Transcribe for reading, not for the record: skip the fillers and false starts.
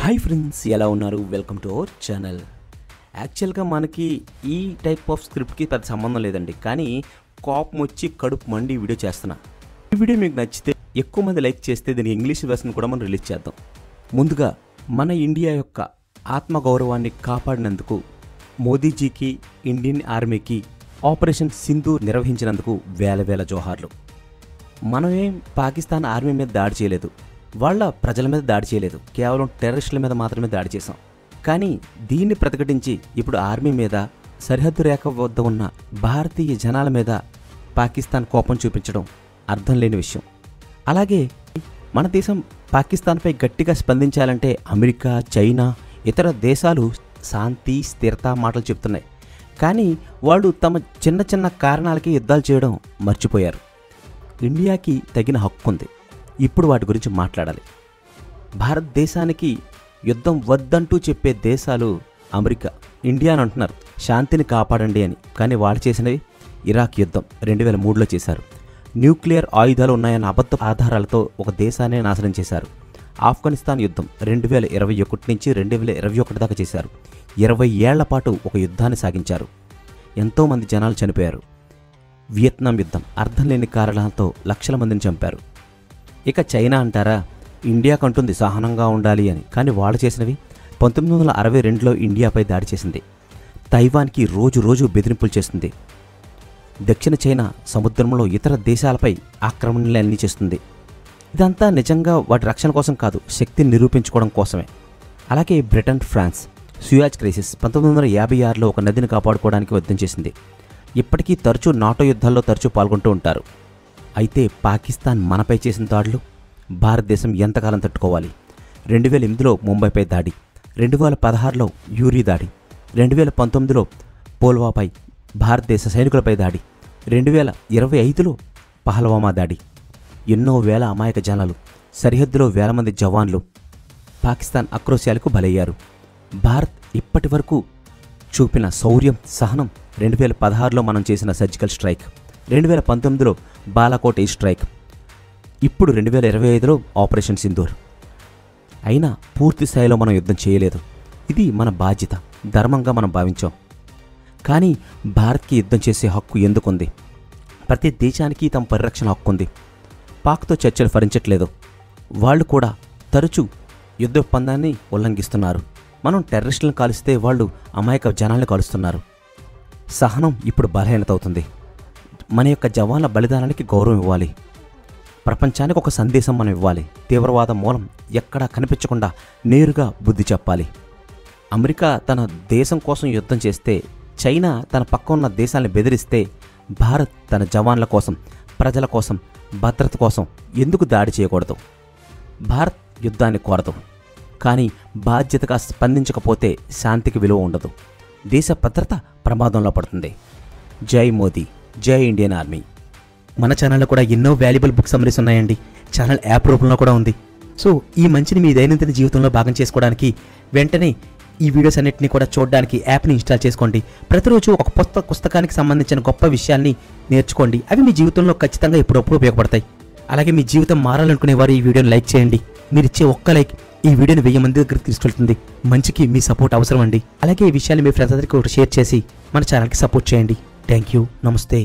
Hi friends, ఎలా ఉన్నారు? Welcome to our channel. యాక్చువల్గా మనకి ఈ టైప్ ఆఫ్ స్క్రిప్ట్కి పెద్ద సంబంధం లేదండి, కానీ కోపం వచ్చి కడుపు మండి వీడియో చేస్తున్నా. ఈ వీడియో మీకు నచ్చితే ఎక్కువ మంది లైక్ చేస్తే దీనికి ఇంగ్లీష్ వెర్షన్ కూడా మనం రిలీజ్ చేద్దాం. ముందుగా మన ఇండియా యొక్క ఆత్మగౌరవాన్ని కాపాడినందుకు మోదీజీకి, ఇండియన్ ఆర్మీకి ఆపరేషన్ సింధూర్ నిర్వహించినందుకు వేల వేల జోహార్లు. మనమేం పాకిస్తాన్ ఆర్మీ మీద దాడి చేయలేదు, వాళ్ళ ప్రజల మీద దాడి చేయలేదు, కేవలం టెర్రరిస్టుల మీద మాత్రమే దాడి చేశాం. కానీ దీన్ని ప్రతిఘటించి ఇప్పుడు ఆర్మీ మీద, సరిహద్దు రేఖ వద్ద ఉన్న భారతీయ జనాల మీద పాకిస్తాన్ కోపం చూపించడం అర్థం లేని విషయం. అలాగే మన దేశం పాకిస్తాన్పై గట్టిగా స్పందించాలంటే అమెరికా, చైనా, ఇతర దేశాలు శాంతి, స్థిరత మాటలు చెప్తున్నాయి. కానీ వాళ్ళు తమ చిన్న చిన్న కారణాలకి యుద్ధాలు చేయడం మర్చిపోయారు. ఇండియాకి తగిన హక్కు ఉంది, ఇప్పుడు వాటి గురించి మాట్లాడాలి. భారతదేశానికి యుద్ధం వద్దంటూ చెప్పే దేశాలు అమెరికా, ఇండియా అని అంటున్నారు, శాంతిని కాపాడండి అని. కానీ వాళ్ళు చేసినవి ఇరాక్ యుద్ధం 2003లో చేశారు. న్యూక్లియర్ ఆయుధాలు ఉన్నాయన్న అబద్ధ ఆధారాలతో ఒక దేశాన్ని నాశనం చేశారు. ఆఫ్ఘనిస్తాన్ యుద్ధం 2021 నుంచి 2021 దాకా చేశారు. 20 ఏళ్ల పాటు ఒక యుద్ధాన్ని సాగించారు. ఎంతోమంది జనాలు చనిపోయారు. వియత్నాం యుద్ధం అర్థం లేని కారణాలతో లక్షల మందిని చంపారు. ఇక చైనా అంటారా, ఇండియా కంటుంది సహనంగా ఉండాలి అని. కానీ వాళ్ళు చేసినవి 1962లో ఇండియాపై దాడి చేసింది. తైవాన్కి రోజు రోజు బెదిరింపులు చేస్తుంది. దక్షిణ చైనా సముద్రంలో ఇతర దేశాలపై ఆక్రమణలన్నీ చేస్తుంది. ఇదంతా నిజంగా వాటి రక్షణ కోసం కాదు, శక్తిని నిరూపించుకోవడం కోసమే. అలాగే బ్రిటన్, ఫ్రాన్స్ సుయాజ్ క్రైసిస్ 1956లో ఒక నదిని కాపాడుకోవడానికి యుద్ధం చేసింది. ఇప్పటికీ తరచూ నాటో యుద్ధాల్లో తరచూ పాల్గొంటూ ఉంటారు. అయితే పాకిస్తాన్ మనపై చేసిన దాడులు భారతదేశం ఎంతకాలం తట్టుకోవాలి? 2008లో ముంబైపై దాడి, 2016లో యూరీ దాడి, 2019లో పోల్వాపై భారతదేశ సైనికులపై దాడి, 2025లో పహల్వామా దాడి. ఎన్నో వేల అమాయక జనాలు, సరిహద్దులో వేల మంది జవాన్లు పాకిస్తాన్ ఆక్రోశాలకు బలయ్యారు. భారత్ ఇప్పటి వరకు చూపిన శౌర్యం, సహనం 2016లో మనం చేసిన సర్జికల్ స్ట్రైక్, 2019లో బాలాకోట్ ఎయిర్ స్ట్రైక్, ఇప్పుడు 2025లో ఆపరేషన్ సింధూర్. అయినా పూర్తి స్థాయిలో మనం యుద్ధం చేయలేదు. ఇది మన బాధ్యత, ధర్మంగా మనం భావించాం. కానీ భారత్కి యుద్ధం చేసే హక్కు ఎందుకుంది? ప్రతి దేశానికి తమ పరిరక్షణ హక్కు ఉంది. పాక్తో చర్చలు ఫలించట్లేదు. వాళ్ళు కూడా తరచూ యుద్ధ ఒప్పందాన్ని ఉల్లంఘిస్తున్నారు. మనం టెర్రరిస్టులను కాలుస్తే వాళ్ళు అమాయక జనాలను కాలుస్తున్నారు. సహనం ఇప్పుడు బలహీనత అవుతుంది. మన యొక్క జవాన్ల బలిదానానికి గౌరవం ఇవ్వాలి. ప్రపంచానికి ఒక సందేశం మనం ఇవ్వాలి. తీవ్రవాద మూలం ఎక్కడా కనిపించకుండా నేరుగా బుద్ధి చెప్పాలి. అమెరికా తన దేశం కోసం యుద్ధం చేస్తే, చైనా తన పక్క ఉన్న దేశాలను బెదిరిస్తే, భారత్ తన జవాన్ల కోసం, ప్రజల కోసం, భద్రత కోసం ఎందుకు దాడి చేయకూడదు? భారత్ యుద్ధాన్ని కోరదు, కానీ బాధ్యతగా స్పందించకపోతే శాంతికి విలువ ఉండదు. దేశ భద్రత ప్రమాదంలో పడుతుంది. జై మోదీ, జై ఇండియన్ ఆర్మీ. మన ఛానల్లో కూడా ఎన్నో వాల్యుబుల్ బుక్ సమ్మరీస్ ఉన్నాయండి. ఛానల్ యాప్ రూపంలో కూడా ఉంది. సో ఈ మంచిని మీ దైనందిన జీవితంలో భాగం చేసుకోవడానికి వెంటనే ఈ వీడియోస్ అన్నింటినీ కూడా చూడడానికి యాప్ని ఇన్స్టాల్ చేసుకోండి. ప్రతిరోజు ఒక పుస్తకానికి సంబంధించిన గొప్ప విషయాల్ని నేర్చుకోండి. అవి మీ జీవితంలో ఖచ్చితంగా ఎప్పుడప్పుడు ఉపయోగపడతాయి. అలాగే మీ జీవితం మారాలనుకునేవారు ఈ వీడియోని లైక్ చేయండి. మీరు ఇచ్చే ఒక్క లైక్ ఈ వీడియోని 1000 మంది దగ్గరికి తీసుకెళ్తుంది. మంచికి మీ సపోర్ట్ అవసరం అండి. అలాగే ఈ విషయాన్ని మీ ఫ్రెండ్స్ అందరికీ షేర్ చేసి మన ఛానల్కి సపోర్ట్ చేయండి. Thank you. నమస్తే.